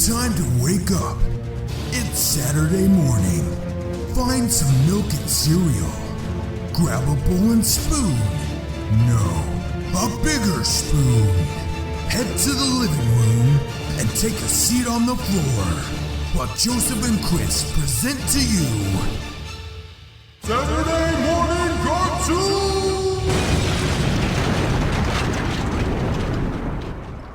Time to wake up. It's Saturday morning. Find some milk and cereal. Grab a bowl and spoon. No, a bigger spoon. Head to the living room and take a seat on the floor while Joseph and Chris present to you Saturday Morning Cartoon!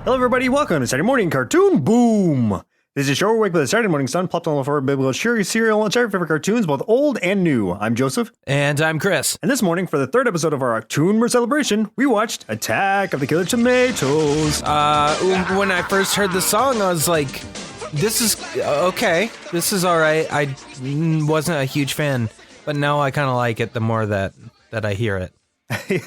Hello everybody, welcome to Saturday Morning Cartoon Boom! This is a show where we wake up with the Saturday morning sun, plopped on the floor, baby will share your cereal and share your favorite cartoons, both old and new. I'm Joseph. And I'm Chris. And this morning, for the third episode of our OCTOONBER celebration, we watched Attack of the Killer Tomatoes. When I first heard the song, I was like, this is okay. This is all right. I wasn't a huge fan, but now I kind of like it the more that I hear it.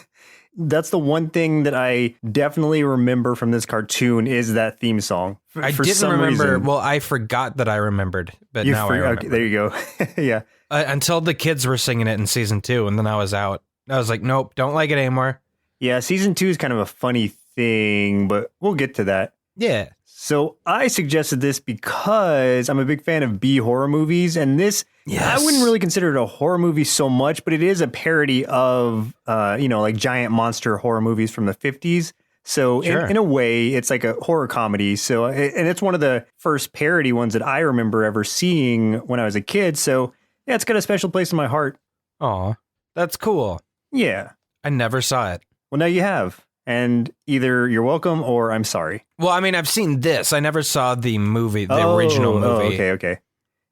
That's the one thing that I definitely remember from this cartoon is that theme song. I didn't remember. Well, I forgot that I remembered, but now I remember. Okay, there you go. Yeah. Until the kids were singing it in season 2, and then I was out. I was like, nope, don't like it anymore. Yeah, season 2 is kind of a funny thing, but we'll get to that. Yeah. So I suggested this because I'm a big fan of B horror movies, and this, I wouldn't really consider it a horror movie so much, but it is a parody of, like giant monster horror movies from the 50s. So sure. in a way, it's like a horror comedy. So, and it's one of the first parody ones that I remember ever seeing when I was a kid. So yeah, it's got a special place in my heart. Aw, that's cool. Yeah. I never saw it. Well, now you have. And either you're welcome or I'm sorry. Well, I mean, I've seen this. I never saw the movie, the original movie. Okay.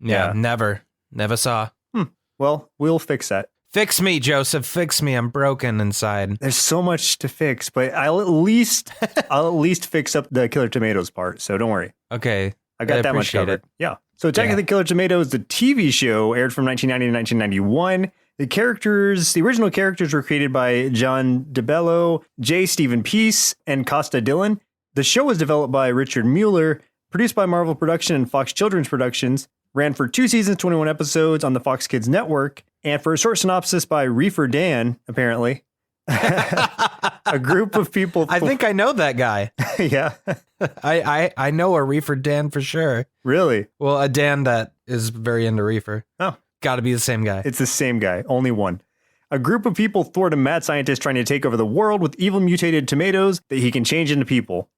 Yeah, never saw. Well, we'll fix that. Fix me, Joseph. Fix me. I'm broken inside. There's so much to fix, but I'll at least fix up the Killer Tomatoes part. So don't worry. Okay. I got that much covered. Yeah. So Attack of the Killer Tomatoes, the TV show, aired from 1990 to 1991. The original characters were created by John DeBello, J. Stephen Peace, and Costa Dillon. The show was developed by Richard Mueller, produced by Marvel Production and Fox Children's Productions, ran for 2 seasons, 21 episodes on the Fox Kids Network, and for a short synopsis by Reefer Dan, apparently. A group of people... I think I know that guy. Yeah. I know a Reefer Dan for sure. Really? Well, a Dan that is very into Reefer. Oh. Got to be the same guy. It's the same guy. Only one. A group of people thwart a mad scientist trying to take over the world with evil mutated tomatoes that he can change into people.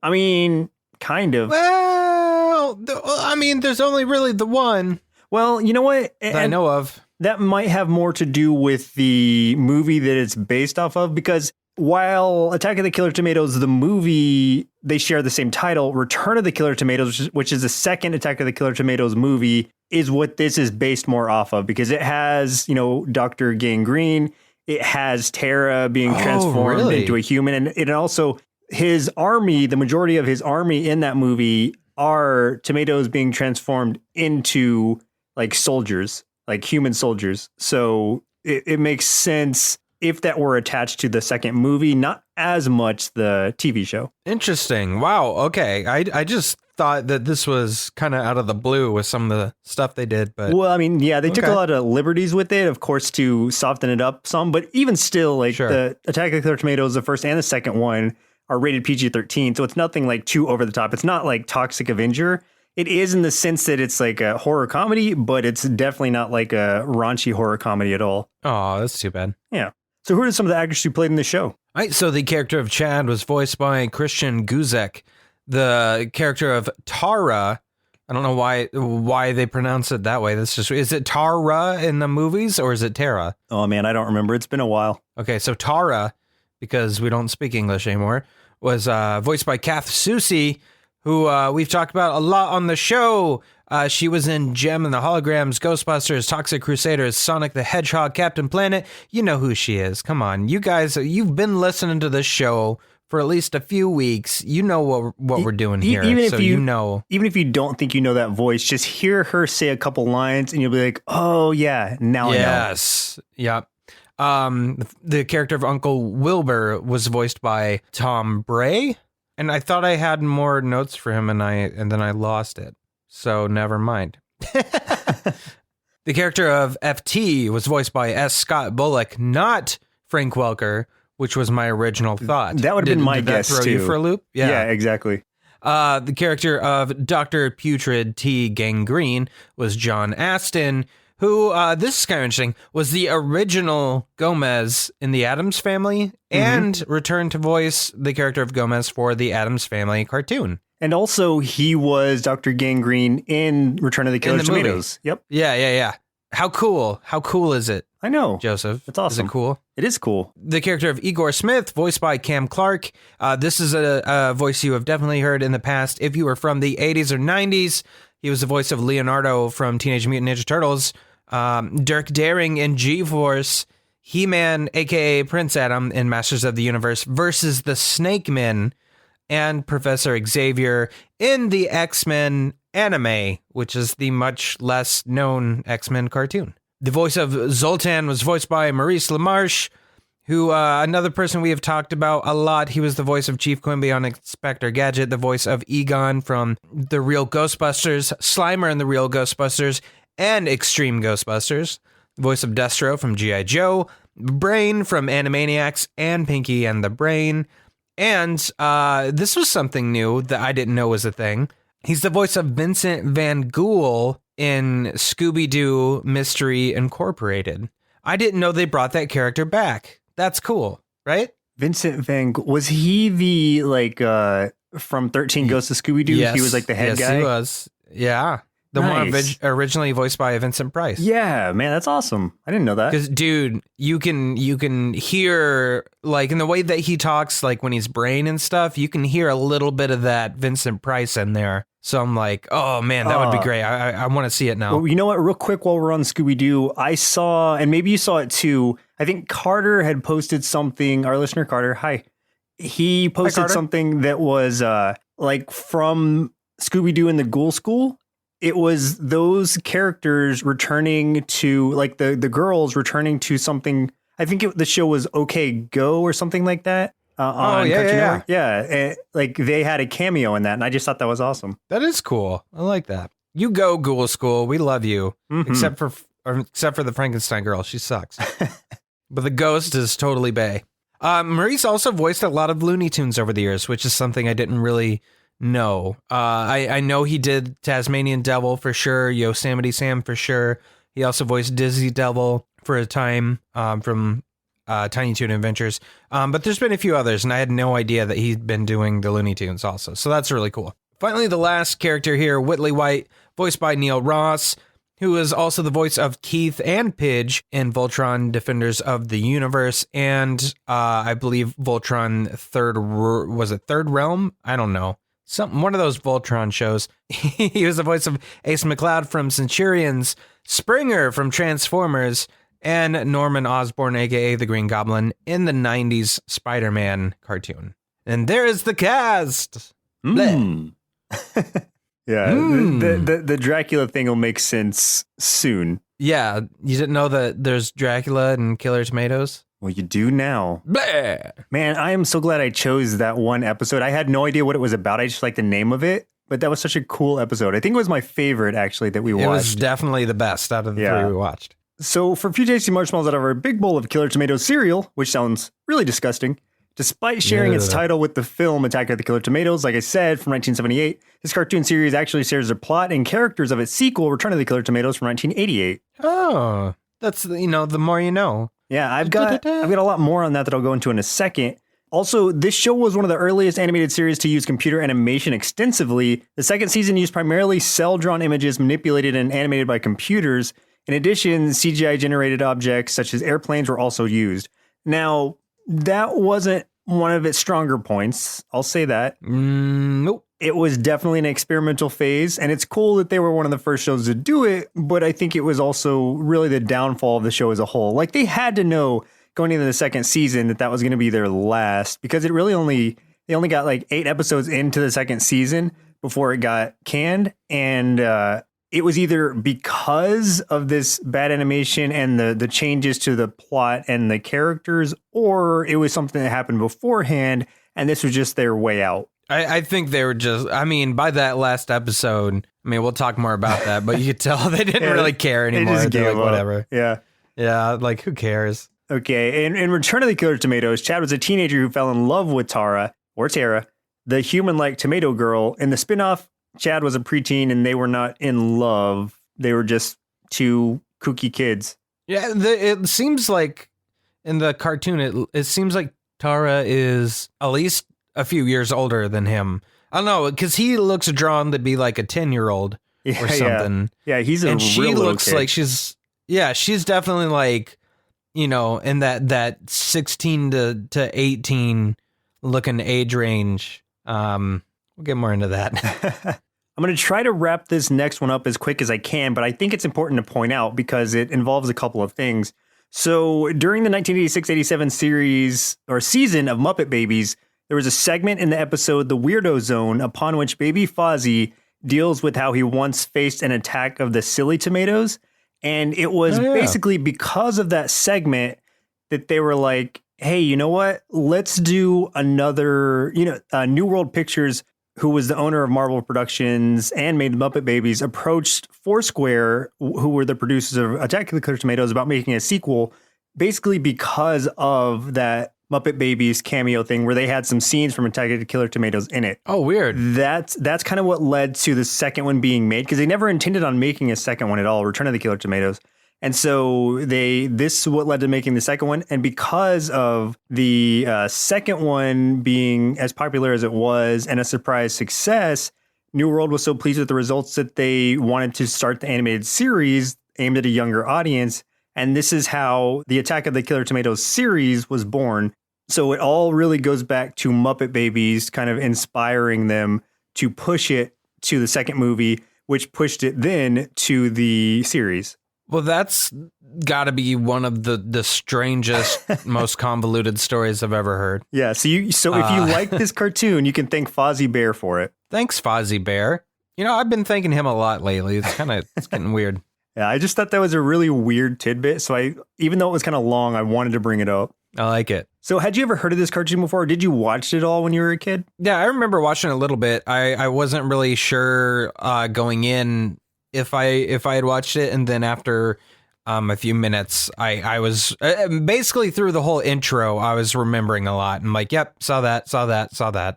I mean, kind of. Well, there's only really the one. Well, you know what? That I know of. That might have more to do with the movie that it's based off of, because while Attack of the Killer Tomatoes, the movie, they share the same title, Return of the Killer Tomatoes, which is the second Attack of the Killer Tomatoes movie, is what this is based more off of, because it has, Dr. Gangrene, it has Tara being transformed into a human, and it also, his army, the majority of his army in that movie are tomatoes being transformed into like soldiers, like human soldiers. So it makes sense if that were attached to the second movie, not as much the TV show. Interesting. Wow. Okay. I just thought that this was kind of out of the blue with some of the stuff they did, but well, I mean, yeah, they took a lot of liberties with it, of course, to soften it up some, but even still, like the Attack of the Killer Tomatoes, the first and the second one are rated PG-13, so it's nothing like too over the top. It's not like Toxic Avenger. It is in the sense that it's like a horror comedy, but it's definitely not like a raunchy horror comedy at all. Oh, that's too bad. Yeah. So who are some of the actors who played in the show? All right, so the character of Chad was voiced by Christian Guzek. The character of Tara, I don't know why they pronounce it that way. Is it Tara in the movies or is it Tara? Oh man, I don't remember. It's been a while. Okay, so Tara, because we don't speak English anymore, was voiced by Kath Soucie, who we've talked about a lot on the show. She was in Gem and the Holograms, Ghostbusters, Toxic Crusaders, Sonic the Hedgehog, Captain Planet. You know who she is. Come on. You guys, you've been listening to this show for at least a few weeks. You know what we're doing here. Even if you don't think you know that voice, just hear her say a couple lines and you'll be like, oh yeah, now I know. Yes. Yep. The character of Uncle Wilbur was voiced by Tom Bray. And I thought I had more notes for him and then I lost it. So never mind. The character of FT was voiced by S. Scott Bullock, not Frank Welker, which was my original thought. That would have been my guess, too. Did that throw you for a loop? Yeah, exactly. The character of Dr. Putrid T. Gangrene was John Astin, who, this is kind of interesting, was the original Gomez in the Addams Family and returned to voice the character of Gomez for the Addams Family cartoon. And also, he was Dr. Gangrene in Return of the Killer Tomatoes. Yep. Yeah. How cool. How cool is it? I know. Joseph. It's awesome. Is it cool? It is cool. The character of Igor Smith, voiced by Cam Clark. This is a voice you have definitely heard in the past. If you were from the 80s or 90s, he was the voice of Leonardo from Teenage Mutant Ninja Turtles. Dirk Daring in G-Force. He-Man, a.k.a. Prince Adam in Masters of the Universe versus the Snake Men. And Professor Xavier in the X-Men anime, which is the much less known X-Men cartoon. The voice of Zoltan was voiced by Maurice LaMarche, who, another person we have talked about a lot. He was the voice of Chief Quimby on Inspector Gadget, the voice of Egon from The Real Ghostbusters, Slimer in The Real Ghostbusters, and Extreme Ghostbusters, the voice of Destro from G.I. Joe, Brain from Animaniacs, and Pinky and the Brain. And this was something new that I didn't know was a thing. He's the voice of Vincent Van Ghoul in Scooby-Doo Mystery Incorporated. I didn't know they brought that character back. That's cool, right? Vincent Van Gogh. Was he the, from 13 Ghosts of Scooby-Doo? Yes. He was like the head guy? Yes, he was. Yeah. The Nice. one originally voiced by Vincent Price. Yeah, man, that's awesome. I didn't know that. Because, dude, you can hear, like, in the way that he talks, like, when he's Brain and stuff, you can hear a little bit of that Vincent Price in there. So I'm like, oh, man, that would be great. I want to see it now. Well, you know what? Real quick, while we're on Scooby-Doo, I saw, and maybe you saw it too, I think Carter had posted something, our listener Carter, hi. He posted something that was, like, from Scooby-Doo and the Ghoul School. It was those characters returning to, like, the girls returning to something. I think the show was OK Go or something like that. On Cartoon Network. Yeah. Like, they had a cameo in that, and I just thought that was awesome. That is cool. I like that. You go, Ghoul School. We love you. Except for the Frankenstein girl. She sucks. But the ghost is totally bae. Maurice also voiced a lot of Looney Tunes over the years, which is something I didn't really know. I know he did Tasmanian Devil for sure, Yosemite Sam for sure. He also voiced Dizzy Devil for a time from Tiny Toon Adventures. But there's been a few others, and I had no idea that he'd been doing the Looney Tunes also. So that's really cool. Finally, the last character here, Whitley White, voiced by Neil Ross, who is also the voice of Keith and Pidge in Voltron Defenders of the Universe, and I believe Voltron Third Realm? I don't know. One of those Voltron shows. He was the voice of Ace McCloud from Centurions, Springer from Transformers, and Norman Osborn, aka the Green Goblin, in the 90s Spider-Man cartoon. And there is the cast. Yeah, the Dracula thing will make sense soon. Yeah, you didn't know that there's Dracula and Killer Tomatoes? Well, you do now. Bleh. Man, I am so glad I chose that one episode. I had no idea what it was about. I just liked the name of it, but that was such a cool episode. I think it was my favorite, actually, that we watched. It was definitely the best out of the three we watched. So for a few tasty marshmallows out of our big bowl of Killer Tomatoes cereal, which sounds really disgusting, despite sharing its title with the film Attack of the Killer Tomatoes, like I said, from 1978, this cartoon series actually shares the plot and characters of its sequel, Return of the Killer Tomatoes, from 1988. Oh, that's, the more you know. Yeah, I've got a lot more on that I'll go into in a second. Also, this show was one of the earliest animated series to use computer animation extensively. The second season used primarily cel-drawn images manipulated and animated by computers. In addition, CGI-generated objects such as airplanes were also used. Now, that wasn't one of its stronger points. I'll say that. Nope. It was definitely an experimental phase, and it's cool that they were one of the first shows to do it, but I think it was also really the downfall of the show as a whole. Like, they had to know going into the second season that was going to be their last, because they only got like 8 episodes into the second season before it got canned, and it was either because of this bad animation and the changes to the plot and the characters, or it was something that happened beforehand, and this was just their way out. I think they were just, by that last episode, we'll talk more about that, but you could tell they didn't really care anymore. They just gave like, up. whatever. Yeah. Yeah, like, who cares? Okay, in Return of the Killer Tomatoes, Chad was a teenager who fell in love with Tara, the human-like tomato girl. In the spinoff, Chad was a preteen and they were not in love. They were just two kooky kids. Yeah, it seems like in the cartoon, it seems like Tara is at least a few years older than him. I don't know, because he looks drawn to be like a 10-year-old or something. Yeah, he's a and she real looks kid. like she's definitely like, in that 16 to 18 looking age range. We'll get more into that. I'm going to try to wrap this next one up as quick as I can, but I think it's important to point out because it involves a couple of things. So during the 1986-87 series or season of Muppet Babies, there was a segment in the episode The Weirdo Zone upon which Baby Fozzie deals with how he once faced an attack of the silly tomatoes. And it was basically because of that segment that they were like, hey, you know what? Let's do another, New World Pictures, who was the owner of Marvel Productions and made the Muppet Babies, approached Foursquare, who were the producers of Attack of the Killer Tomatoes, about making a sequel, basically because of that Muppet Babies cameo thing where they had some scenes from Attack of the Killer Tomatoes in it. Oh, weird. That's kind of what led to the second one being made, because they never intended on making a second one at all, Return of the Killer Tomatoes. And so this is what led to making the second one. And because of the second one being as popular as it was and a surprise success, New World was so pleased with the results that they wanted to start the animated series aimed at a younger audience. And this is how the Attack of the Killer Tomatoes series was born. So it all really goes back to Muppet Babies kind of inspiring them to push it to the second movie, which pushed it then to the series. Well, that's got to be one of the strangest, most convoluted stories I've ever heard. Yeah, so if you like this cartoon, you can thank Fozzie Bear for it. Thanks, Fozzie Bear. I've been thanking him a lot lately. It's getting weird. Yeah, I just thought that was a really weird tidbit. So even though it was kind of long, I wanted to bring it up. I like it. So had you ever heard of this cartoon before? Or did you watch it all when you were a kid? Yeah, I remember watching a little bit. I wasn't really sure going in if I had watched it, and then after a few minutes, I was basically through the whole intro, I was remembering a lot. I'm like, yep, saw that.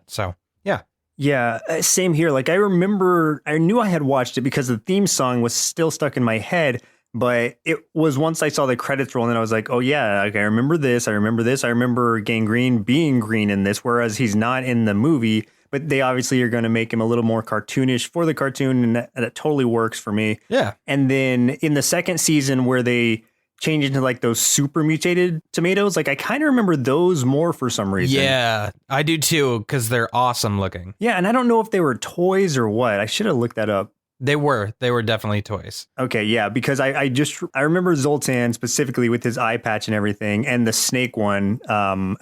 So yeah. Yeah, same here. Like I knew I had watched it because the theme song was still stuck in my head, but it was once I saw the credits roll and then I was like, oh yeah, like, I remember this. I remember Gangrene being green in this, whereas he's not in the movie. But they obviously are going to make him a little more cartoonish for the cartoon, and that totally works for me. Yeah. And then in the second season where they change into like those super mutated tomatoes, like I kind of remember those more for some reason. Yeah, I do too, because they're awesome looking. Yeah, and I don't know if they were toys or what. I should have looked that up. They were definitely toys. Okay, yeah, because I remember Zoltan specifically with his eye patch and everything, and the snake one,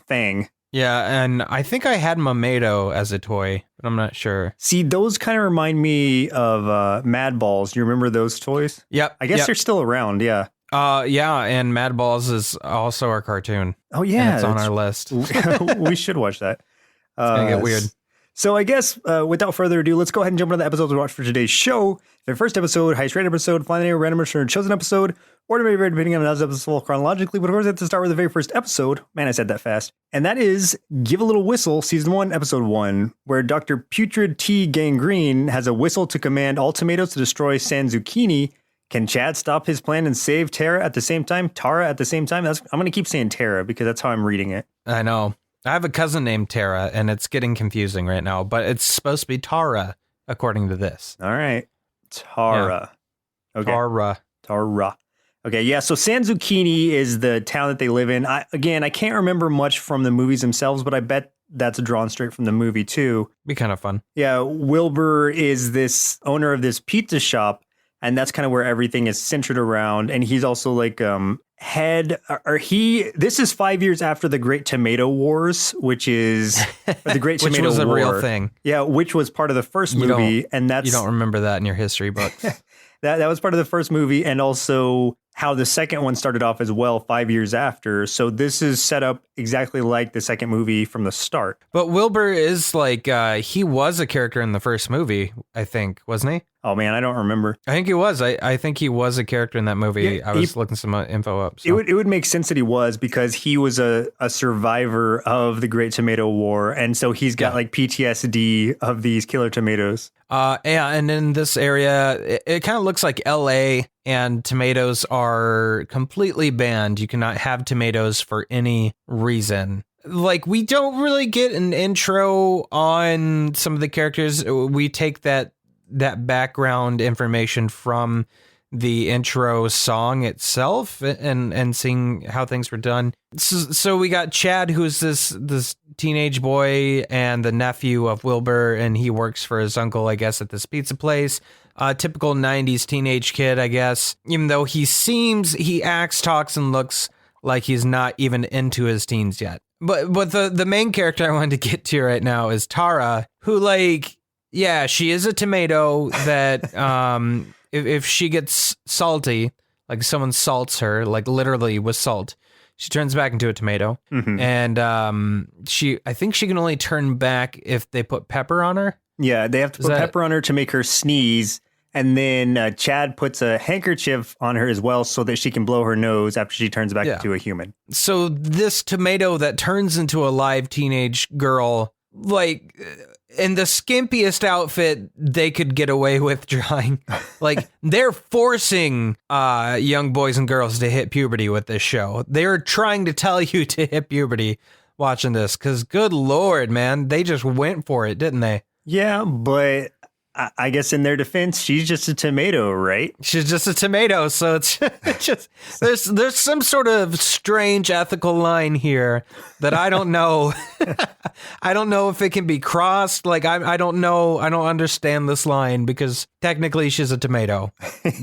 Fang. Yeah, and I think I had Mamedo as a toy, but I'm not sure. See, those kind of remind me of Mad Balls. Do you remember those toys? Yep. I guess they're still around, yeah. Yeah, and Mad Balls is also our cartoon. Oh, yeah. And it's on our list. We should watch that. It's going to get weird. So I guess without further ado, let's go ahead and jump into the episodes we watched for today's show. The first episode, highest rated episode, Flying Air, Random or Chosen episode, order may vary depending on how the episode falls chronologically, but of course I have to start with the very first episode. Man, I said that fast. And that is Give a Little Whistle, Season 1, Episode 1, where Dr. Putrid T. Gangrene has a whistle to command all tomatoes to destroy San Zucchini. Can Chad stop his plan and save Tara at the same time? I'm going to keep saying Tara because that's how I'm reading it. I know. I have a cousin named Tara, and it's getting confusing right now, but it's supposed to be Tara, according to this. All right. Tara. Yeah. Okay. Tara. Okay, yeah, so San Zucchini is the town that they live in. I can't remember much from the movies themselves, but I bet that's drawn straight from the movie, too. Be kind of fun. Yeah, Wilbur is this owner of this pizza shop, and that's kind of where everything is centered around. And he's also like this is 5 years after the Great Tomato Wars, which is the Great Tomato War. Which was a real thing. Yeah, which was part of the first movie. And that's you don't remember that in your history books. That was part of the first movie. And also how the second one started off as well 5 years after. So this is set up exactly like the second movie from the start. But Wilbur is like, he was a character in the first movie, I think, wasn't he? Oh man, I don't remember. I think he was. I think he was a character in that movie. Yeah, I was looking some info up. So. It would make sense that he was, because he was a survivor of the Great Tomato War. And so he's got like PTSD of these killer tomatoes. And in this area, it kind of looks like LA, and tomatoes are completely banned. You cannot have tomatoes for any reason. Like, we don't really get an intro on some of the characters. We take that background information from the intro song itself and seeing how things were done. So we got Chad, who's this teenage boy and the nephew of Wilbur, and he works for his uncle, I guess, at this pizza place. Typical 90s teenage kid, I guess, even though he acts, talks, and looks like he's not even into his teens yet. But the main character I wanted to get to right now is Tara, who, like, yeah, she is a tomato that if she gets salty, like someone salts her, like literally with salt, she turns back into a tomato. Mm-hmm. And I think she can only turn back if they put pepper on her. Yeah, they have to put pepper on her to make her sneeze. And then Chad puts a handkerchief on her as well so that she can blow her nose after she turns back into a human. So this tomato that turns into a live teenage girl, like, in the skimpiest outfit they could get away with drawing. Like, they're forcing young boys and girls to hit puberty with this show. They're trying to tell you to hit puberty watching this, because good Lord, man, they just went for it, didn't they? Yeah, but I guess in their defense, she's just a tomato, right? She's just a tomato, so it's just there's some sort of strange ethical line here that I don't know. I don't know if it can be crossed. Like, I don't know. I don't understand this line, because technically she's a tomato,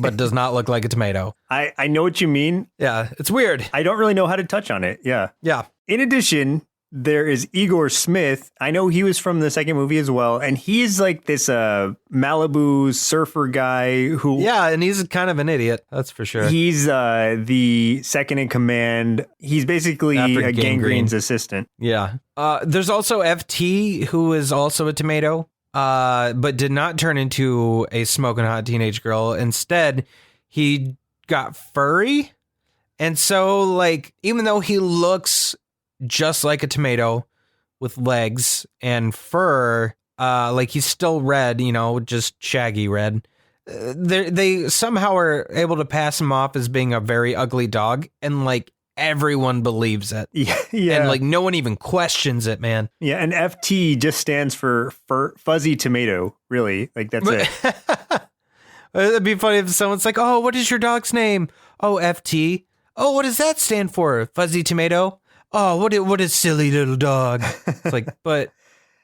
but does not look like a tomato. I know what you mean. Yeah, it's weird. I don't really know how to touch on it. Yeah. Yeah. In addition, there is Igor Smith. I know he was from the second movie as well. And he's like this Malibu surfer guy who... Yeah, and he's kind of an idiot. That's for sure. He's the second in command. He's basically Gangrene's assistant. Yeah. There's also FT, who is also a tomato, but did not turn into a smoking hot teenage girl. Instead, he got furry. And so, like, even though he looks just like a tomato with legs and fur, like, he's still red, just shaggy red. They somehow are able to pass him off as being a very ugly dog, and like everyone believes it. Yeah. And like no one even questions it, man. Yeah, and FT just stands for fuzzy tomato, really. Like, that's it. It'd be funny if someone's like, "Oh, what is your dog's name?" "Oh, FT." "Oh, what does that stand for?" "Fuzzy tomato." "Oh, what is silly little dog?" It's like, but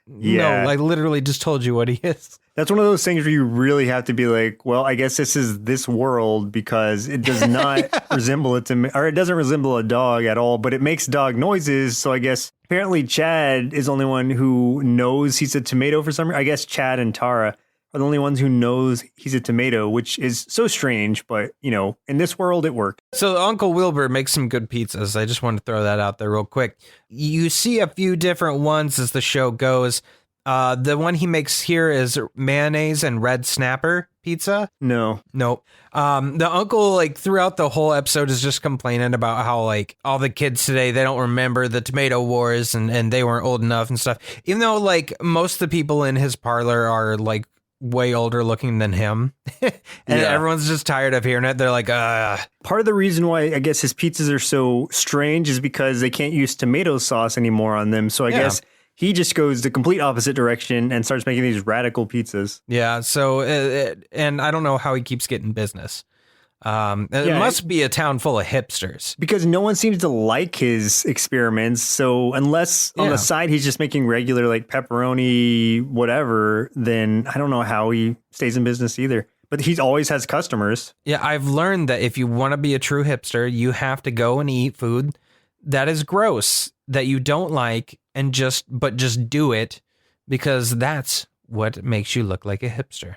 yeah. No, I literally just told you what he is. That's one of those things where you really have to be like, well, I guess this is this world, because it does not resemble it or it doesn't resemble a dog at all, but it makes dog noises. So I guess apparently Chad is the only one who knows he's a tomato for some reason. I guess Chad and Tara are the only ones who knows he's a tomato, which is so strange, but in this world it worked. So Uncle Wilbur makes some good pizzas. I just want to throw that out there real quick. You see a few different ones as the show goes. The one he makes here is mayonnaise and red snapper pizza. No. Nope. The uncle, like, throughout the whole episode is just complaining about how, like, all the kids today, they don't remember the tomato wars and they weren't old enough and stuff. Even though, like, most of the people in his parlor are, like, way older looking than him. And everyone's just tired of hearing it. They're like, Part of the reason why I guess his pizzas are so strange is because they can't use tomato sauce anymore on them. So I guess he just goes the complete opposite direction and starts making these radical pizzas. Yeah. So, and I don't know how he keeps getting business. It must be a town full of hipsters, because no one seems to like his experiments. So unless on the side he's just making regular, like, pepperoni whatever, then I don't know how he stays in business either. But he always has customers. Yeah, I've learned that if you want to be a true hipster, you have to go and eat food that is gross, that you don't like, and just do it, because that's what makes you look like a hipster.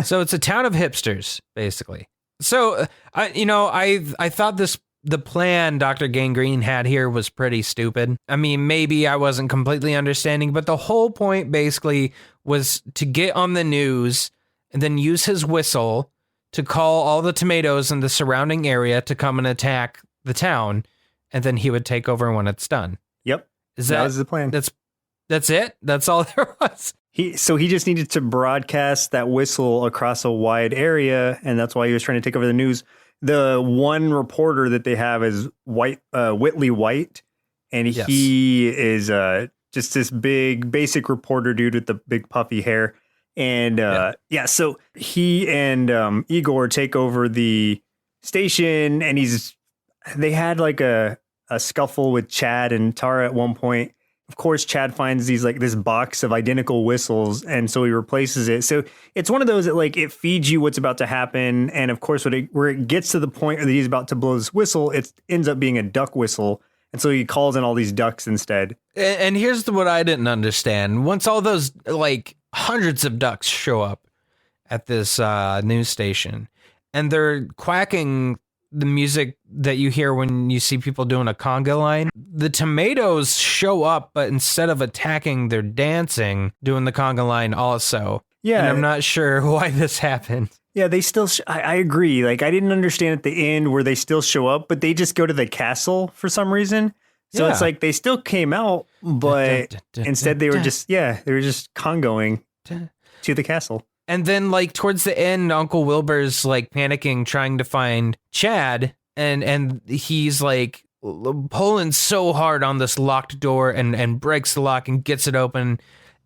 So it's a town of hipsters, basically. So, I thought the plan Dr. Gangrene had here was pretty stupid. I mean, maybe I wasn't completely understanding, but the whole point basically was to get on the news and then use his whistle to call all the tomatoes in the surrounding area to come and attack the town, and then he would take over when it's done. Yep. That was the plan. That's it? That's all there was? He just needed to broadcast that whistle across a wide area, and that's why he was trying to take over the news. The one reporter that they have is Whitley White, and Yes. he is just this big, basic reporter dude with the big puffy hair. And so he and Igor take over the station, and they had like a scuffle with Chad and Tara at one point. Of course, Chad finds this box of identical whistles, and so he replaces it. So it's one of those that it feeds you what's about to happen. And of course, where it gets to the point that he's about to blow this whistle, it ends up being a duck whistle. And so he calls in all these ducks instead. And here's what I didn't understand. Once all those hundreds of ducks show up at this news station, and they're quacking the music that you hear when you see people doing a conga line, the tomatoes show up, but instead of attacking, they're dancing, doing the conga line also. Yeah. And I'm not sure why this happened. Yeah, they still, I agree. I didn't understand at the end where they still show up, but they just go to the castle for some reason. So Yeah. it's they still came out, but instead they were just congoing to the castle. And then towards the end, Uncle Wilbur's panicking, trying to find Chad, and he's pulling so hard on this locked door and breaks the lock and gets it open.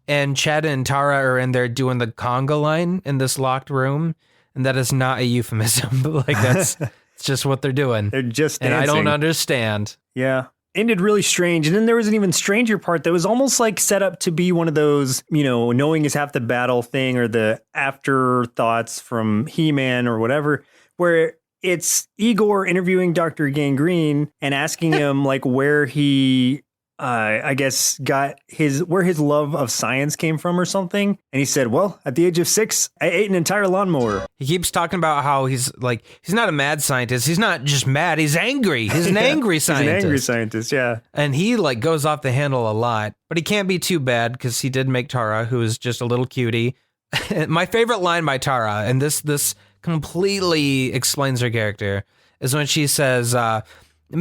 And Chad and Tara are in there doing the conga line in this locked room. And that is not a euphemism, but that's it's just what they're doing. They're just dancing. And I don't understand. Yeah. Ended really strange. And then there was an even stranger part that was almost set up to be one of those, knowing is half the battle thing, or the afterthoughts from He-Man or whatever, where it's Igor interviewing Dr. Gangrene and asking him where he, I guess, got where his love of science came from or something. And he said, well, at the age of 6, I ate an entire lawnmower. He keeps talking about how he's not a mad scientist. He's not just mad. He's angry. He's an angry scientist. He's an angry scientist, yeah. And he goes off the handle a lot, but he can't be too bad because he did make Tara, who is just a little cutie. My favorite line by Tara, and this completely explains her character, is when she says,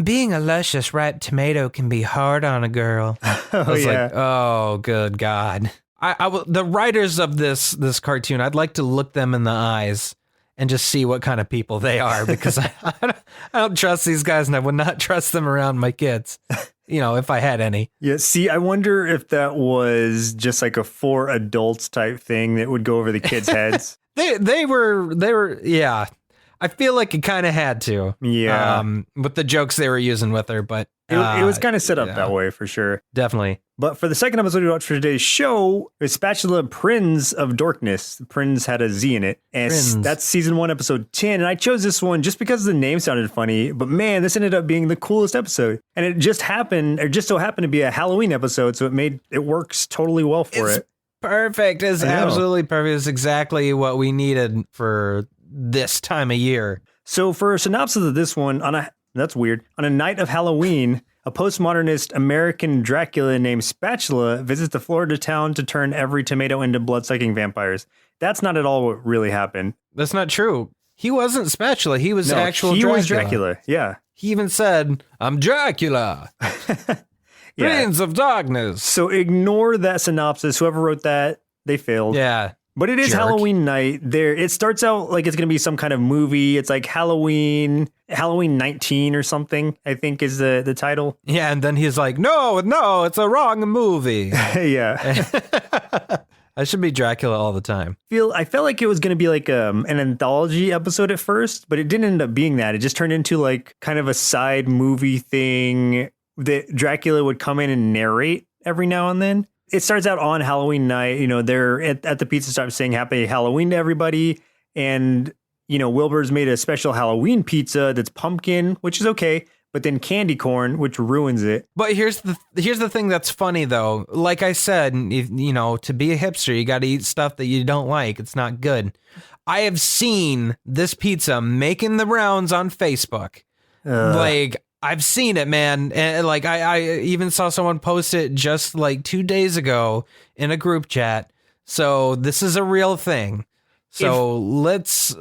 being a luscious ripe tomato can be hard on a girl. I was oh, good God. The writers of this cartoon, I'd like to look them in the eyes and just see what kind of people they are, because I don't trust these guys, and I would not trust them around my kids, if I had any. Yeah, see, I wonder if that was just a for adults type thing that would go over the kids' heads. They were, yeah. I feel like it kind of had to. Yeah. With the jokes they were using with her, but it was kind of set up that way for sure. Definitely. But for the second episode we watched for today's show, is Spatula, Prince of Dorkness. The Prince had a Z in it. And that's season 1, episode 10. And I chose this one just because the name sounded funny. But man, this ended up being the coolest episode. And it just so happened to be a Halloween episode. So it works totally well for it. Perfect. It's absolutely perfect. It's exactly what we needed for this time of year. So for a synopsis of this one, that's weird. On a night of Halloween, a postmodernist American Dracula named Spatula visits the Florida town to turn every tomato into blood-sucking vampires. That's not at all what really happened. That's not true. He wasn't Spatula. He was actual Dracula. He was Dracula, yeah. He even said, I'm Dracula. Prince of Darkness. So ignore that synopsis. Whoever wrote that, they failed. Yeah. But it is Halloween night. It starts out like it's going to be some kind of movie. It's Halloween 19 or something, I think is the title. Yeah, and then he's like, no, it's a wrong movie. Yeah. I should be Dracula all the time. I felt like it was going to be an anthology episode at first, but it didn't end up being that. It just turned into kind of a side movie thing that Dracula would come in and narrate every now and then. It starts out on Halloween night. They're at the pizza shop saying happy Halloween to everybody. And, Wilbur's made a special Halloween pizza that's pumpkin, which is okay. but then candy corn, which ruins it. But here's the thing that's funny though. Like I said, you know, to be a hipster, you got to eat stuff that you don't like. It's not good. I have seen this pizza making the rounds on Facebook. Like I've seen it, man. And like I even saw someone post it just like 2 days ago in a group chat. So this is a real thing. So let's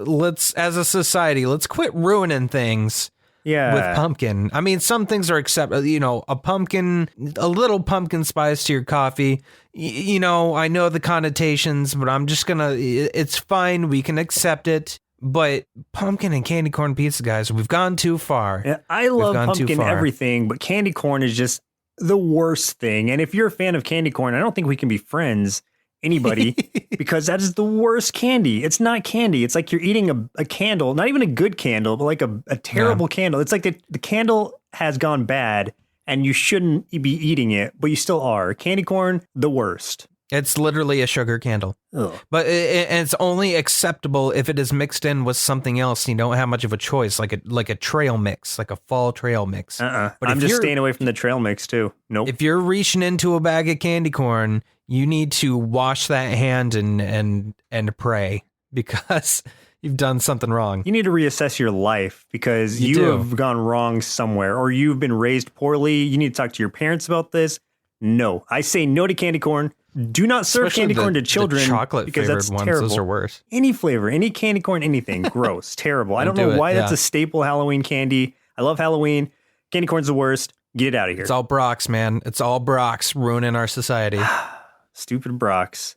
as a society, let's quit ruining things. Yeah. With pumpkin. I mean, some things are acceptable, you know, a little pumpkin spice to your coffee. You know, I know the connotations, but I'm just it's fine. We can accept it. But pumpkin and candy corn pizza, guys, we've gone too far. Yeah, I love pumpkin everything, but candy corn is just the worst thing. And if you're a fan of candy corn, I don't think we can be friends. Anybody, because that is the worst candy. It's not candy. It's like you're eating a candle, not even a good candle, but like a terrible candle. It's like the candle has gone bad and you shouldn't be eating it, but you still are. Candy corn, the worst. It's literally a sugar candle. Ugh. But it's only acceptable if it is mixed in with something else. You don't have much of a choice, like a trail mix, like a fall trail mix. But I'm just staying away from the trail mix too. Nope. If you're reaching into a bag of candy corn, you need to wash that hand and pray because you've done something wrong. You need to reassess your life because you have gone wrong somewhere, or you've been raised poorly. You need to talk to your parents about this. No, I say no to candy corn. Do not serve Especially candy corn to children. The chocolate because flavored that's ones, terrible. Those are worse. Any flavor, any candy corn, anything, gross, terrible. I don't know why that's a staple Halloween candy. I love Halloween. Candy corn's the worst. Get it out of here. It's all Brock's, man. It's all Brock's ruining our society. Stupid Brock's.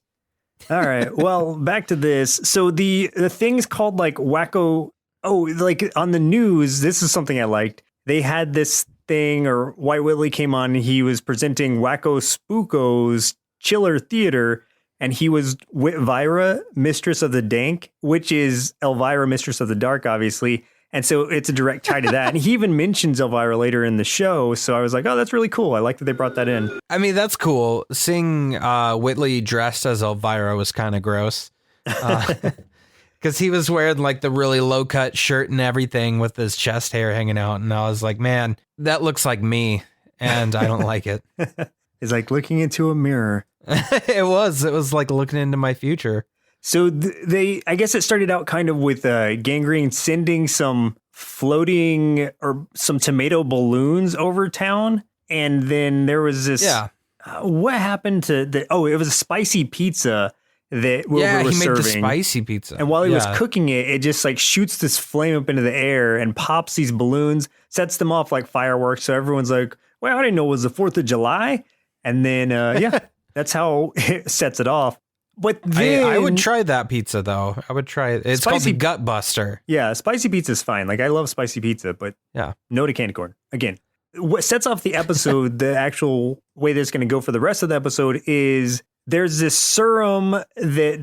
All right. Well, back to this. So the thing's called like Wacko. Oh, like on the news, this is something I liked. They had this thing, or White Whitley came on. And he was presenting Wacko Spooko's Chiller Theater, and he was Whitvira, Mistress of the Dank, which is Elvira, Mistress of the Dark, obviously. And so it's a direct tie to that. And he even mentions Elvira later in the show. So I was like, oh, that's really cool. I like that they brought that in. I mean, that's cool. Seeing Whitley dressed as Elvira was kind of gross. Because he was wearing like the really low cut shirt and everything with his chest hair hanging out. And I was like, man, that looks like me. And I don't like it. It's like looking into a mirror. It was like looking into my future. So I guess it started out kind of with Gangrene sending some floating or some tomato balloons over town. And then there was this, what happened to the, it was a spicy pizza that we were serving. Made the spicy pizza. And while he was cooking it, it just like shoots this flame up into the air and pops these balloons, sets them off like fireworks. So everyone's like, well, I didn't know it was the 4th of July. And then, that's how it sets it off. But then, I would try that pizza though. I would try it. It's called the Gut Buster. Yeah, spicy pizza is fine. Like I love spicy pizza, but no to candy corn. Again, what sets off the episode, the actual way that's going to go for the rest of the episode is there's this serum that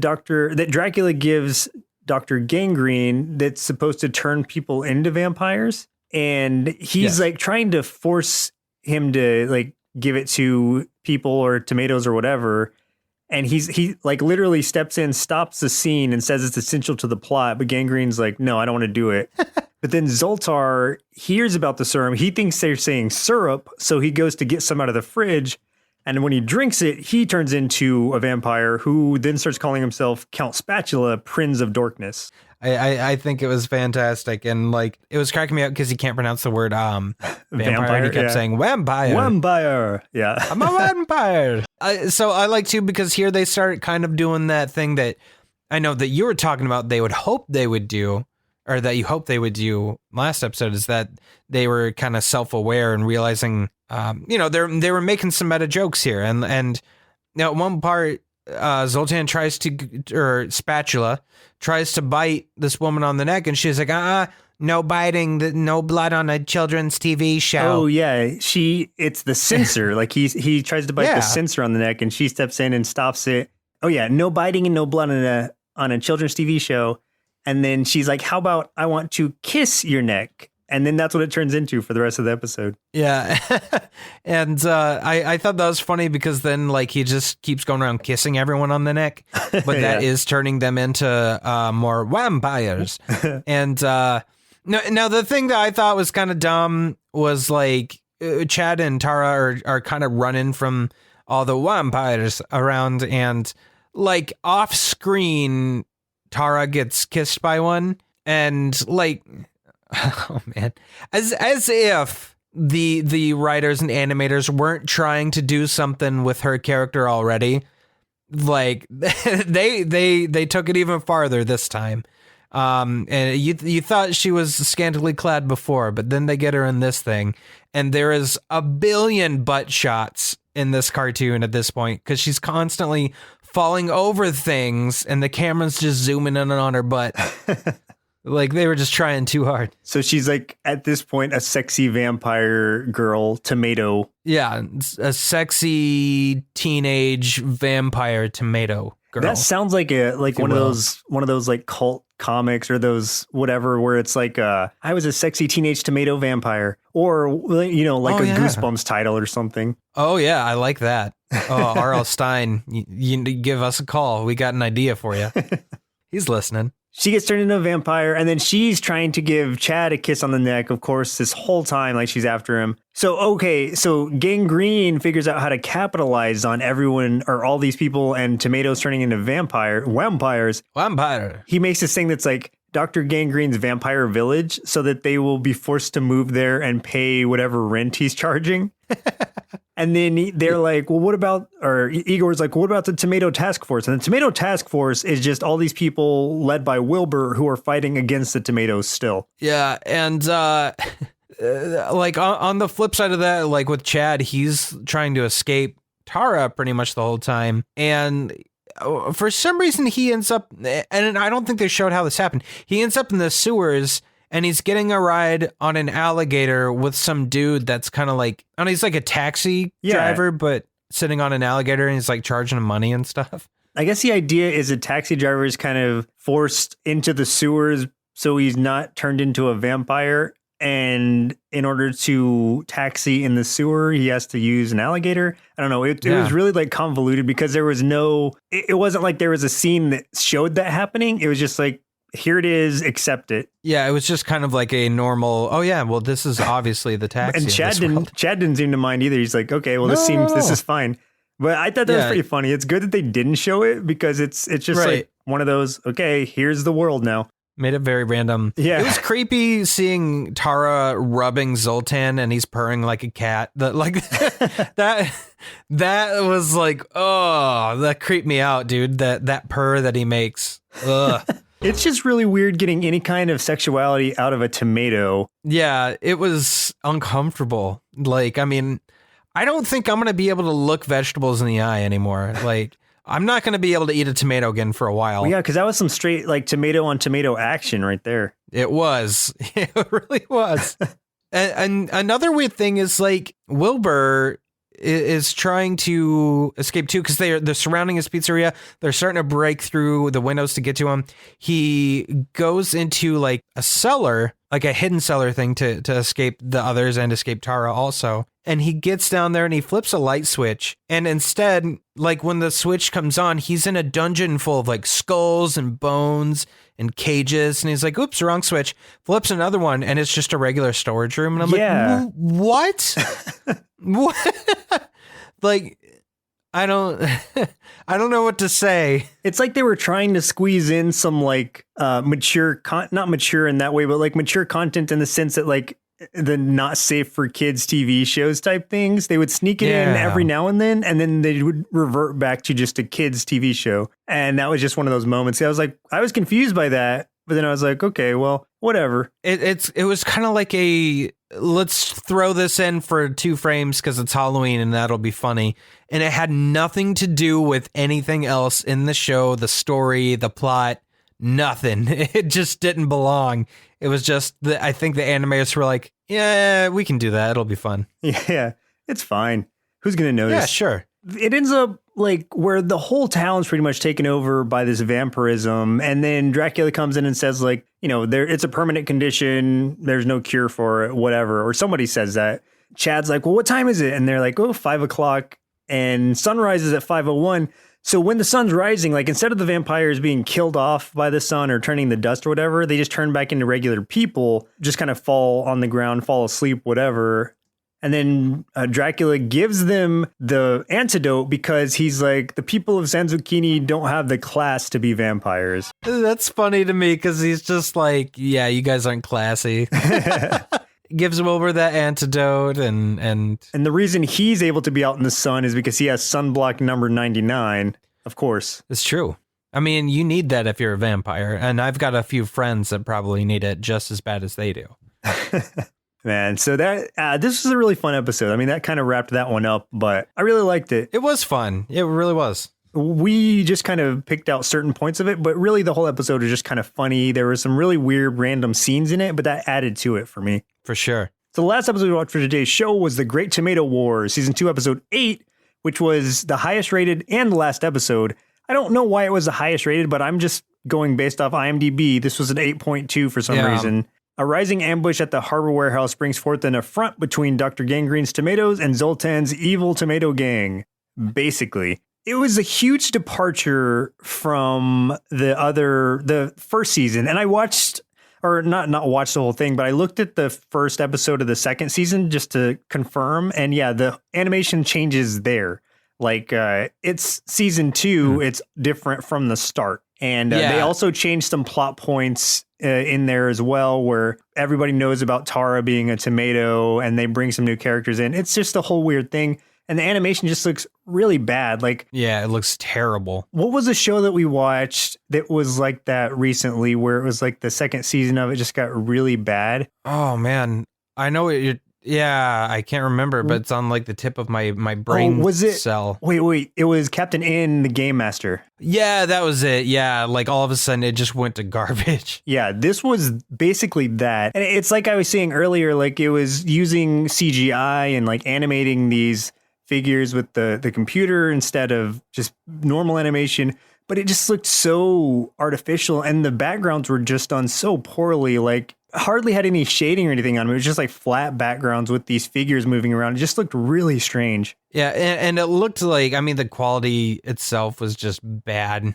Dracula gives Dr. Gangrene that's supposed to turn people into vampires, and he's like trying to force him to like give it to people or tomatoes or whatever. And he like literally steps in, stops the scene and says it's essential to the plot. But Gangrene's like, no, I don't want to do it. But then Zoltar hears about the serum. He thinks they're saying syrup. So he goes to get some out of the fridge. And when he drinks it, he turns into a vampire who then starts calling himself Count Spatula, Prince of Dorkness. I think it was fantastic. And like, it was cracking me up because he can't pronounce the word vampire. And he kept saying vampire. Vampire. Yeah. I'm a vampire. So I like to, because here they start kind of doing that thing that I know that you were talking about they would hope they would do, or that you hope they would do last episode, is that they were kind of self-aware and realizing, they were making some meta jokes here. And now at one part, Zoltan Spatula tries to bite this woman on the neck, and she's like, no biting, no blood on a children's TV show. Oh yeah, it's the censor. Like he tries to bite the censor on the neck, and she steps in and stops it. Oh yeah, no biting and no blood on a children's TV show. And then she's like, how about I want to kiss your neck? And then that's what it turns into for the rest of the episode. Yeah. And I thought that was funny because then like he just keeps going around kissing everyone on the neck, but that is turning them into more vampires. And No, now the thing that I thought was kind of dumb was like Chad and Tara are kind of running from all the vampires around, and like off screen, Tara gets kissed by one, and like, oh man, as if the writers and animators weren't trying to do something with her character already. Like they took it even farther this time. And you thought she was scantily clad before, but then they get her in this thing, and there is a billion butt shots in this cartoon at this point because she's constantly falling over things, and the camera's just zooming in on her butt. Like they were just trying too hard. So she's like at this point a sexy vampire girl tomato. Yeah, a sexy teenage vampire tomato girl. That sounds like one of those like cult comics or those whatever where it's like I was a sexy teenage tomato vampire, or like Goosebumps title or something. Oh yeah, I like that. Oh, R.L. Stein, you give us a call. We got an idea for you. He's listening. She gets turned into a vampire, and then she's trying to give Chad a kiss on the neck, of course, this whole time, like she's after him. So Gangrene figures out how to capitalize on everyone or all these people and tomatoes turning into vampires. Vampire. He makes this thing that's like Dr. Gangrene's vampire village so that they will be forced to move there and pay whatever rent he's charging. And then they're like, well, what about, or Igor's like, what about the Tomato Task Force? And the Tomato Task Force is just all these people led by Wilbur who are fighting against the tomatoes still. Yeah. And like on the flip side of that, like with Chad, he's trying to escape Tara pretty much the whole time. And for some reason he ends up, and I don't think they showed how this happened. He ends up in the sewers, and he's getting a ride on an alligator with some dude that's kind of like, I don't know, he's like a taxi driver, but sitting on an alligator, and he's like charging him money and stuff. I guess the idea is a taxi driver is kind of forced into the sewers so he's not turned into a vampire. And in order to taxi in the sewer, he has to use an alligator. I don't know. It was really like convoluted because there was it wasn't like there was a scene that showed that happening. It was just like, here it is, accept it. Yeah, it was just kind of like a normal, oh yeah, well, this is obviously the taxi. And Chad didn't seem to mind either. He's like, okay, well, this is fine. But I thought that was pretty funny. It's good that they didn't show it because it's just like one of those, okay, here's the world now. Made it very random. Yeah. It was creepy seeing Tara rubbing Zoltan and he's purring like a cat. That was like, oh, that creeped me out, dude. That purr that he makes. Ugh. It's just really weird getting any kind of sexuality out of a tomato. Yeah, it was uncomfortable. Like, I mean, I don't think I'm going to be able to look vegetables in the eye anymore. Like, I'm not going to be able to eat a tomato again for a while. Well, yeah, because that was some straight, like, tomato on tomato action right there. It was. It really was. And another weird thing is, like, Wilbur is trying to escape too because they're surrounding his pizzeria. They're starting to break through the windows to get to him. He goes into like a cellar, like a hidden cellar thing to escape the others and escape Tara also. And he gets down there and he flips a light switch. And instead, like when the switch comes on, he's in a dungeon full of like skulls and bones and cages. And he's like, oops, wrong switch. Flips another one and it's just a regular storage room. And I'm like, what? What? Like, I don't know what to say. It's like they were trying to squeeze in some like not mature in that way, but like mature content in the sense that like the not safe for kids TV shows type things. They would sneak it in every now and then they would revert back to just a kids TV show. And that was just one of those moments. I was confused by that, but then I was like, okay, well, whatever. It was kind of like let's throw this in for 2 frames because it's Halloween and that'll be funny. And it had nothing to do with anything else in the show, the story, the plot, nothing. It just didn't belong. It was just I think the animators were like, yeah, we can do that. It'll be fun. Yeah, it's fine. Who's going to notice? Yeah, sure. It ends up like where the whole town's pretty much taken over by this vampirism. And then Dracula comes in and says like, it's a permanent condition. There's no cure for it, whatever. Or somebody says that. Chad's like, well, what time is it? And they're like, 5:00. And sunrise is at 5:01. So when the sun's rising, like instead of the vampires being killed off by the sun or turning the dust or whatever, they just turn back into regular people, just kind of fall on the ground, fall asleep, whatever. And then Dracula gives them the antidote because he's like, the people of San Zucchini don't have the class to be vampires. That's funny to me because he's just like, yeah, you guys aren't classy. Gives him over that antidote and the reason he's able to be out in the sun is because he has sunblock number 99, of course. It's true. I mean, you need that if you're a vampire, and I've got a few friends that probably need it just as bad as they do. Man, so that this was a really fun episode. I mean, that kind of wrapped that one up, but I really liked it. It was fun. It really was. We just kind of picked out certain points of it, but really the whole episode was just kind of funny. There were some really weird random scenes in it, but that added to it for me. For sure. So the last episode we watched for today's show was The Great Tomato War, Season 2, Episode 8, which was the highest rated and the last episode. I don't know why it was the highest rated, but I'm just going based off IMDb. This was an 8.2 for some reason. A rising ambush at the harbor warehouse brings forth an affront between Dr. Gangrene's tomatoes and Zoltan's evil tomato gang. Basically, it was a huge departure from the first season. And I watched, or not watched the whole thing, but I looked at the first episode of the second season just to confirm. And yeah, the animation changes there. Like it's season 2, it's different from the start. And they also changed some plot points in there as well, where everybody knows about Tara being a tomato and they bring some new characters in. It's just a whole weird thing. And the animation just looks really bad. Like, yeah, it looks terrible. What was a show that we watched that was like that recently, where it was like the second season of it just got really bad? Oh, man. I know it. Yeah, I can't remember, but it's on like the tip of my brain cell. Wait. It was Captain N, the Game Master. Yeah, that was it. Yeah, like all of a sudden it just went to garbage. Yeah, this was basically that. And it's like I was saying earlier, like it was using CGI and like animating these figures with the computer instead of just normal animation. But it just looked so artificial and the backgrounds were just done so poorly. Like hardly had any shading or anything on them. It was just like flat backgrounds with these figures moving around. It just looked really strange. Yeah, and it looked like, I mean, the quality itself was just bad.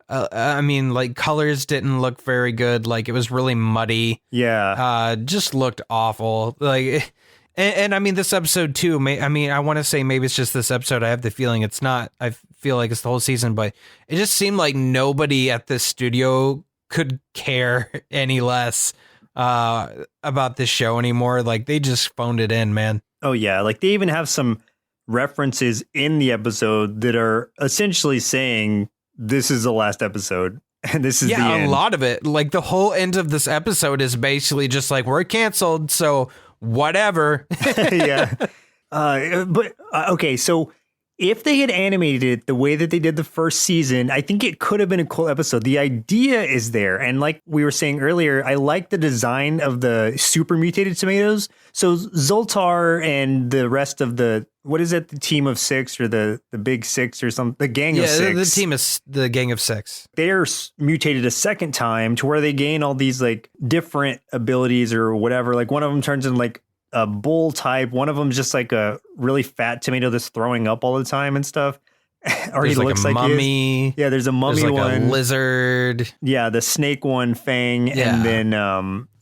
I mean, like colors didn't look very good. Like it was really muddy. Yeah. Just looked awful. Like, and I mean, this episode too, I want to say maybe it's just this episode. I have the feeling it's not. I feel like it's the whole season, but it just seemed like nobody at this studio could care any less about this show anymore. Like they just phoned it in, man. Oh yeah, like they even have some references in the episode that are essentially saying this is the last episode and this is the end. A lot of it, like the whole end of this episode is basically just like we're canceled, so whatever. Yeah. Okay, so if they had animated it the way that they did the first season, I think it could have been a cool episode. The idea is there. And like we were saying earlier, I like the design of the super mutated tomatoes. So Zoltar and the rest of the team of 6 or the big 6 or something, the gang of 6. Yeah, the team is the gang of 6. They're mutated a second time to where they gain all these like different abilities or whatever. Like one of them turns into like a bull type. One of them's just like a really fat tomato that's throwing up all the time and stuff. Or there's he looks like a mummy. Yeah, there's a mummy there's like one. A lizard. Yeah, the snake one, Fang. Yeah. And then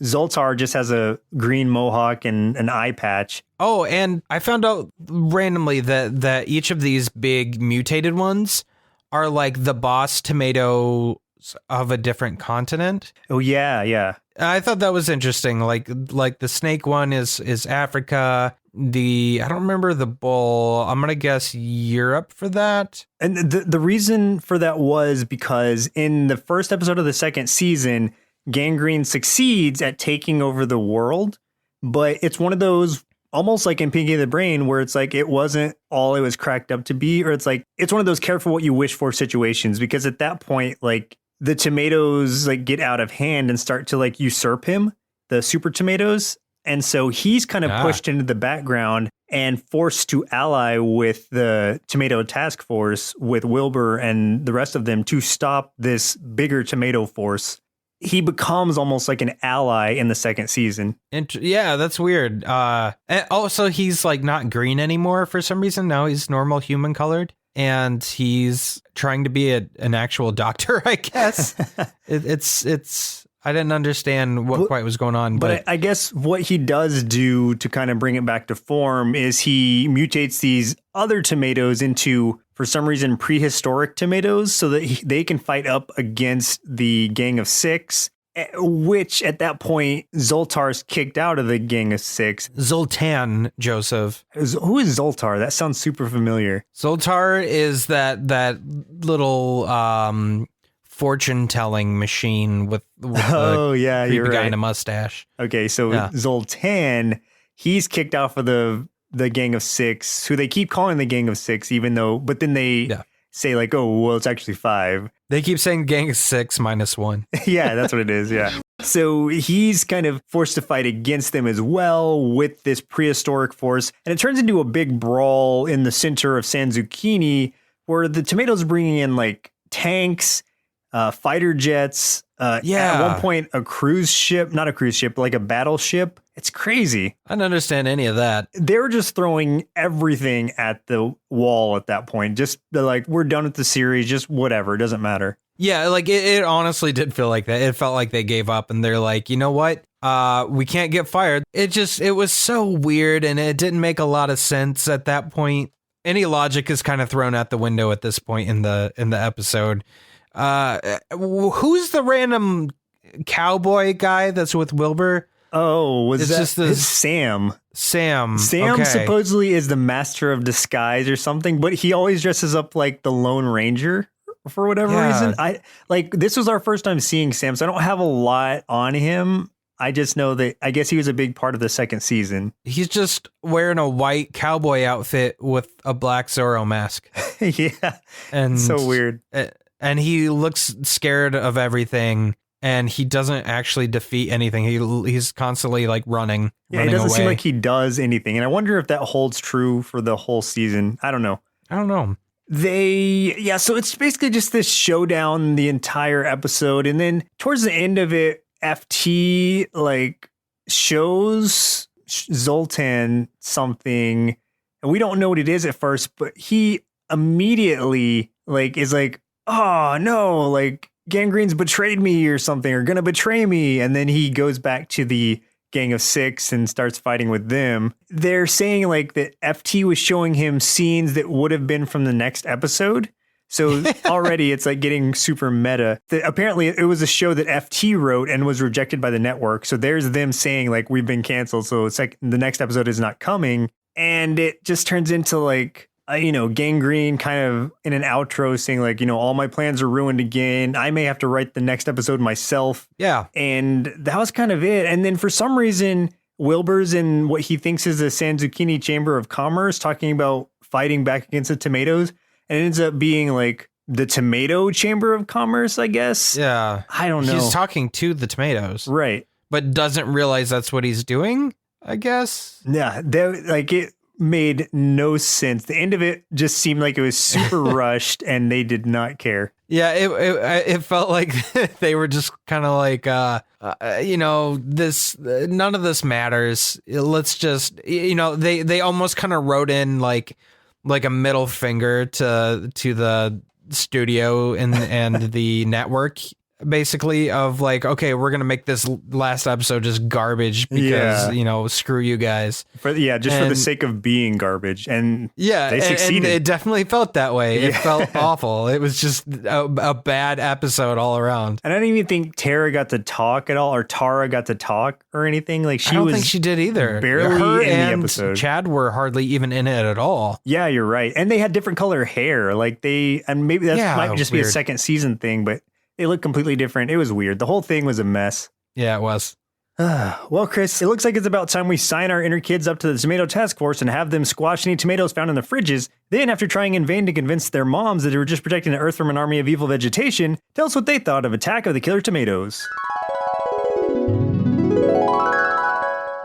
Zoltar just has a green mohawk and an eye patch. Oh, and I found out randomly that each of these big mutated ones are like the boss tomatoes of a different continent. Oh, yeah. I thought that was interesting. Like the snake one is Africa. I don't remember the bull. I'm going to guess Europe for that. And the reason for that was because in the first episode of the second season, Gangrene succeeds at taking over the world. But it's one of those almost like in Pinky and the Brain where it's like it wasn't all it was cracked up to be. Or it's like it's one of those careful what you wish for situations, because at that point, like the tomatoes like get out of hand and start to like usurp him, the super tomatoes. And so he's kind of pushed into the background and forced to ally with the tomato task force with Wilbur and the rest of them to stop this bigger tomato force. He becomes almost like an ally in the second season. Yeah, that's weird. And also he's like not green anymore for some reason. Now he's normal human colored. and he's trying to be an actual doctor, I guess. It's I didn't understand what quite was going on. But I guess what he does do to kind of bring it back to form is he mutates these other tomatoes into, for some reason, prehistoric tomatoes so that they can fight up against the Gang of Six, which at that point, Zoltar's kicked out of the Gang of Six. Zoltan, Joseph. Who is Zoltar? That sounds super familiar. Zoltar is that little fortune-telling machine with you're guy right. in a mustache. Okay, so Zoltan, he's kicked off of the Gang of Six, who they keep calling the Gang of Six, but then they say like, oh, well, it's actually 5. They keep saying Gang of 6 minus 1. Yeah, that's what it is. Yeah. So he's kind of forced to fight against them as well with this prehistoric force. And it turns into a big brawl in the center of San Zucchini, where the tomatoes are bringing in like tanks, fighter jets. At one point, not a cruise ship, but like a battleship. It's crazy. I don't understand any of that. They were just throwing everything at the wall at that point. Just like, we're done with the series, just whatever. It doesn't matter. Yeah, like it honestly did feel like that. It felt like they gave up and they're like, you know what? We can't get fired. It was so weird and it didn't make a lot of sense at that point. Any logic is kind of thrown out the window at this point in the episode. Who's the random cowboy guy that's with Wilbur? Oh, it's Sam. Sam Okay. supposedly is the master of disguise or something, but he always dresses up like the Lone Ranger for whatever reason. This was our first time seeing Sam, so I don't have a lot on him. I just know that I guess he was a big part of the second season. He's just wearing a white cowboy outfit with a black Zorro mask. Yeah. And so weird. And he looks scared of everything. And he doesn't actually defeat anything. He's constantly like running. Yeah, it doesn't seem like he does anything. And I wonder if that holds true for the whole season. I don't know. So it's basically just this showdown the entire episode. And then towards the end of it, FT like shows Zoltan something. And we don't know what it is at first, but he immediately like is like, oh no, like Gangrene's betrayed me or something, or gonna betray me. And then he goes back to the Gang of Six and starts fighting with them. They're saying like that FT was showing him scenes that would have been from the next episode. So already it's like getting super meta. Apparently it was a show that FT wrote and was rejected by the network. So there's them saying like, we've been canceled. So it's like the next episode is not coming. And it just turns into like, Gangrene kind of in an outro saying like, all my plans are ruined again. I may have to write the next episode myself. Yeah. And that was kind of it. And then for some reason, Wilbur's in what he thinks is the San Zucchini Chamber of Commerce talking about fighting back against the tomatoes. And it ends up being like the Tomato Chamber of Commerce, I guess. Yeah. I don't know. He's talking to the tomatoes. Right. But doesn't realize that's what he's doing, I guess. Yeah. It made no sense. The end of it just seemed like it was super rushed and they did not care. Yeah, it felt like they were just kind of like, this none of this matters. Let's just, they almost kind of wrote in like a middle finger to the studio and the network, basically, of like, okay, we're gonna make this last episode just garbage because screw you guys. For the sake of being garbage, and they succeeded. And it definitely felt that way. It felt awful. It was just a bad episode all around. And I don't even think Tara got to talk at all, or Tara got to talk or anything. Like I don't think she did either. Barely Her in and the episode. Chad were hardly even in it at all. Yeah, you're right. And they had different color hair. Like and maybe that might just be a second season thing, but they look completely different. It was weird. The whole thing was a mess. Yeah, it was. Well, Chris, it looks like it's about time we sign our inner kids up to the tomato task force and have them squash any tomatoes found in the fridges. Then, after trying in vain to convince their moms that they were just protecting the earth from an army of evil vegetation, tell us what they thought of Attack of the Killer Tomatoes.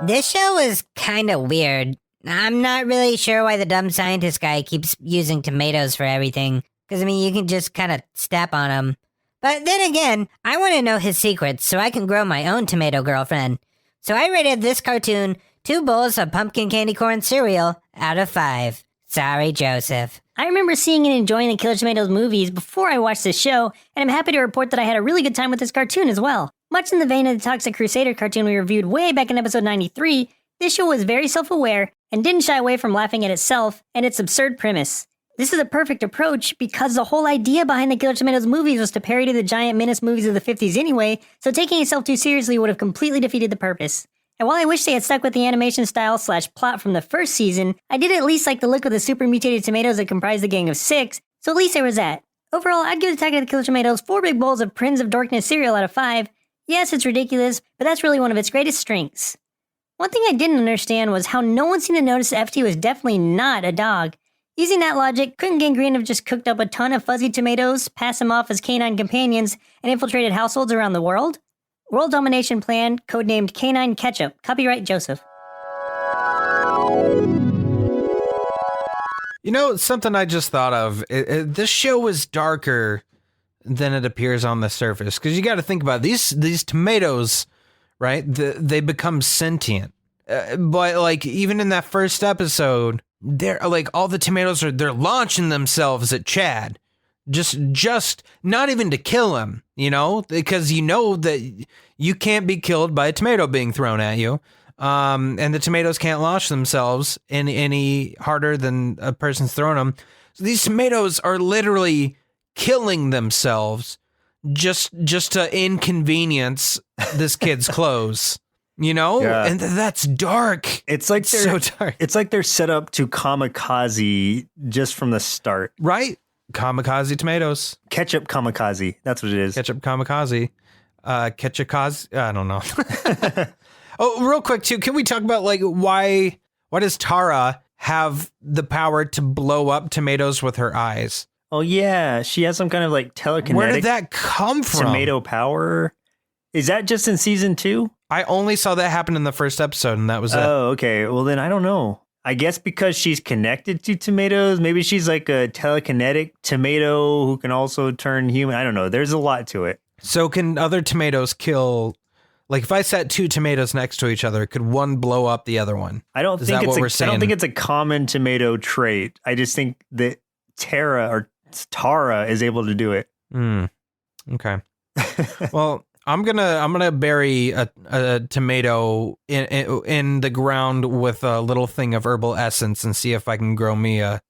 This show is kind of weird. I'm not really sure why the dumb scientist guy keeps using tomatoes for everything. Because, you can just kind of step on them. But then again, I want to know his secrets so I can grow my own tomato girlfriend. So I rated this cartoon 2 bowls of pumpkin candy corn cereal out of 5. Sorry, Joseph. I remember seeing and enjoying the Killer Tomatoes movies before I watched this show, and I'm happy to report that I had a really good time with this cartoon as well. Much in the vein of the Toxic Crusader cartoon we reviewed way back in episode 93, this show was very self-aware and didn't shy away from laughing at itself and its absurd premise. This is a perfect approach because the whole idea behind the Killer Tomatoes movies was to parody the giant menace movies of the 50s anyway, so taking itself too seriously would have completely defeated the purpose. And while I wish they had stuck with the animation style / plot from the first season, I did at least like the look of the super mutated tomatoes that comprised the Gang of Six, so at least there was that. Overall, I'd give Attack of the Killer Tomatoes 4 big bowls of Prince of Dorkness cereal out of 5. Yes, it's ridiculous, but that's really one of its greatest strengths. One thing I didn't understand was how no one seemed to notice FT was definitely not a dog. Using that logic, couldn't Gangrene have just cooked up a ton of fuzzy tomatoes, passed them off as canine companions, and infiltrated households around the world? World Domination Plan, codenamed Canine Ketchup. Copyright Joseph. You know, something I just thought of. This show was darker than it appears on the surface. Because you got to think about it. These tomatoes, right? They become sentient. But like even in that first episode, they're like all the tomatoes they're launching themselves at Chad. Just not even to kill him, because you know that you can't be killed by a tomato being thrown at you. And the tomatoes can't launch themselves any harder than a person's throwing them. So these tomatoes are literally killing themselves just to inconvenience this kid's clothes. Yeah. And that's dark. It's like so dark. It's like they're set up to kamikaze just from the start. Right? Kamikaze tomatoes. Ketchup kamikaze. That's what it is. Ketchup kamikaze. Ketchup. I don't know. Oh, real quick too. Can we talk about why does Tara have the power to blow up tomatoes with her eyes? Oh yeah, she has some kind of telekinetic. Where did that come from? Tomato power. Is that just in season 2? I only saw that happen in the first episode, and that was it. Oh, okay. Well, then I don't know. I guess because she's connected to tomatoes. Maybe she's like a telekinetic tomato who can also turn human. I don't know. There's a lot to it. So can other tomatoes kill? Like if I set 2 tomatoes next to each other, could one blow up the other one? I don't think it's a common tomato trait. I just think that Tara is able to do it. Okay. Well, I'm gonna bury a tomato in the ground with a little thing of herbal essence and see if I can grow me a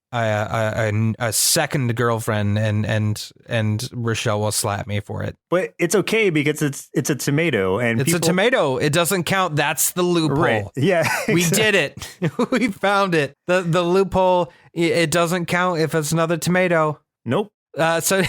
second girlfriend, and Rochelle will slap me for it. But it's okay because it's a tomato and it's a tomato. It doesn't count. That's the loophole. Right. Yeah, exactly. We did it. We found it. The loophole. It doesn't count if it's another tomato. Nope. So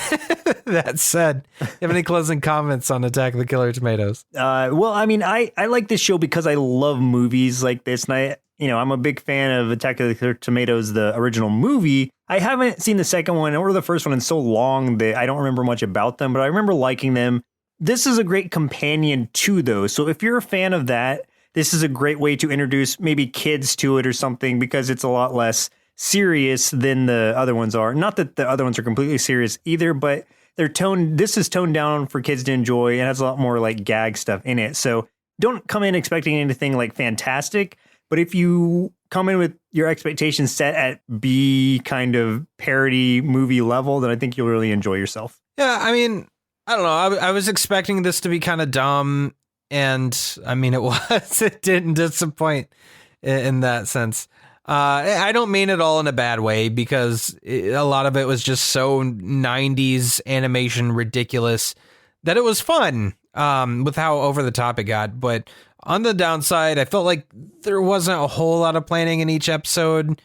that said, you have any closing comments on Attack of the Killer Tomatoes? Well, I mean, I like this show because I love movies like this, and I'm a big fan of Attack of the Killer Tomatoes, the original movie. I haven't seen the second one or the first one in so long that I don't remember much about them, but I remember liking them. This is a great companion to those. So if you're a fan of that, this is a great way to introduce maybe kids to it or something, because it's a lot less serious than the other ones are. Not that the other ones are completely serious either, but this is toned down for kids to enjoy and has a lot more gag stuff in it. So don't come in expecting anything fantastic, but if you come in with your expectations set at B kind of parody movie level, then I think you'll really enjoy yourself. Yeah, I mean, I don't know. I was expecting this to be kind of dumb, and I mean, it was. It didn't disappoint in that sense. I don't mean it all in a bad way, because a lot of it was just so 90s animation ridiculous that it was fun with how over the top it got. But on the downside, I felt like there wasn't a whole lot of planning in each episode.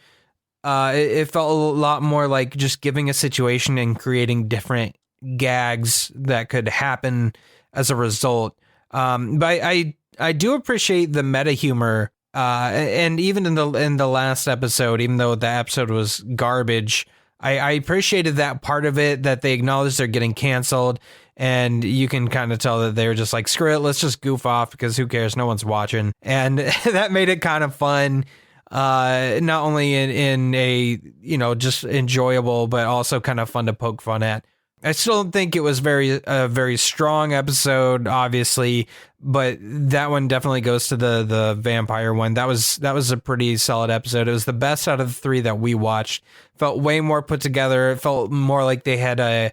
It felt a lot more like just giving a situation and creating different gags that could happen as a result. But I do appreciate the meta humor. And even in the last episode, even though the episode was garbage, I appreciated that part of it, that they acknowledged they're getting canceled, and you can kind of tell that they were just like, screw it, let's just goof off because who cares, no one's watching. And that made it kind of fun, not only in a, just enjoyable, but also kind of fun to poke fun at. I still don't think it was a very strong episode, obviously, but that one definitely goes to the vampire one. That was a pretty solid episode. It was the best out of the 3 that we watched. Felt way more put together. It felt more like they had a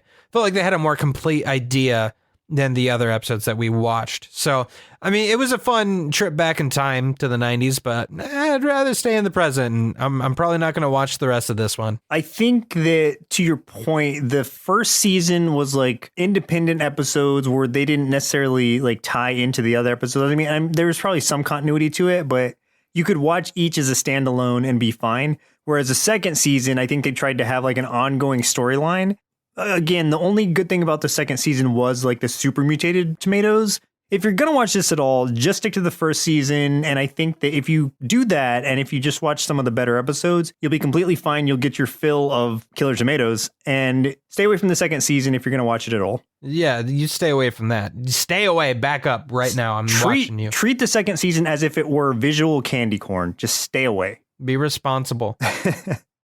more complete idea than the other episodes that we watched. So, I mean, it was a fun trip back in time to the 90s, but I'd rather stay in the present. And I'm probably not going to watch the rest of this one. I think that, to your point, the first season was like independent episodes where they didn't necessarily like tie into the other episodes. I mean, there was probably some continuity to it, but you could watch each as a standalone and be fine. Whereas the second season, I think they tried to have like an ongoing storyline. Again, the only good thing about the second season was like the super mutated tomatoes. If you're going to watch this at all, just stick to the first season. And I think that if you do that, and if you just watch some of the better episodes, you'll be completely fine. You'll get your fill of Killer Tomatoes, and stay away from the second season if you're going to watch it at all. Yeah, you stay away from that. Stay away, back up right now. I'm watching you. Treat the second season as if it were visual candy corn. Just stay away. Be responsible.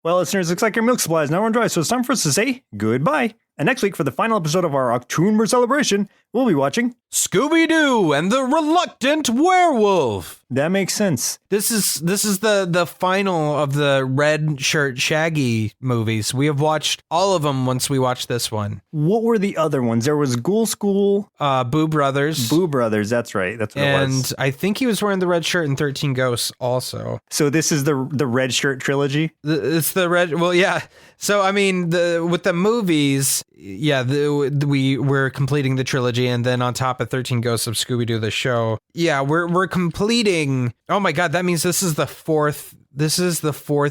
Well, listeners, looks like your milk supply is now on dry, so it's time for us to say goodbye. And next week, for the final episode of our OCTOONBER celebration, we'll be watching Scooby-Doo and the Reluctant Werewolf. That makes sense. This is the final of the Red Shirt Shaggy movies. We have watched all of them once we watched this one. What were the other ones? There was Ghoul School. Boo Brothers. Boo Brothers, that's right. That's what it was. And I think he was wearing the red shirt in 13 Ghosts also. So this is the Red Shirt trilogy? It's the red, well, yeah. So, I mean, with the movies, yeah, we're completing the trilogy, and then on top of 13 Ghosts of Scooby-Doo, the show, yeah, we're completing. Oh my God, that means this is the fourth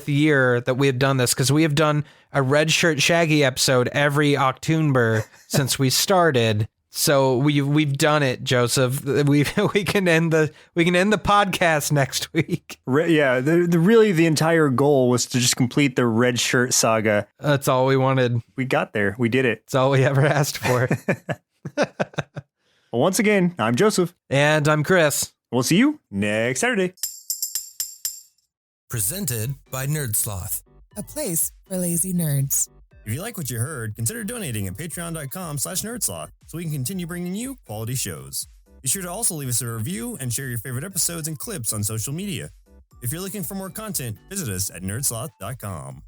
year that we have done this, because we have done a Red Shirt Shaggy episode every Octoonber since we started. So we've done it, Joseph. We can end the podcast next week. Yeah, really the entire goal was to just complete the Red Shirt saga. That's all we wanted. We got there. We did it. It's all we ever asked for. Well, once again, I'm Joseph. And I'm Chris. We'll see you next Saturday. Presented by Nerdsloth. A place for lazy nerds. If you like what you heard, consider donating at patreon.com/nerdsloth so we can continue bringing you quality shows. Be sure to also leave us a review and share your favorite episodes and clips on social media. If you're looking for more content, visit us at nerdsloth.com.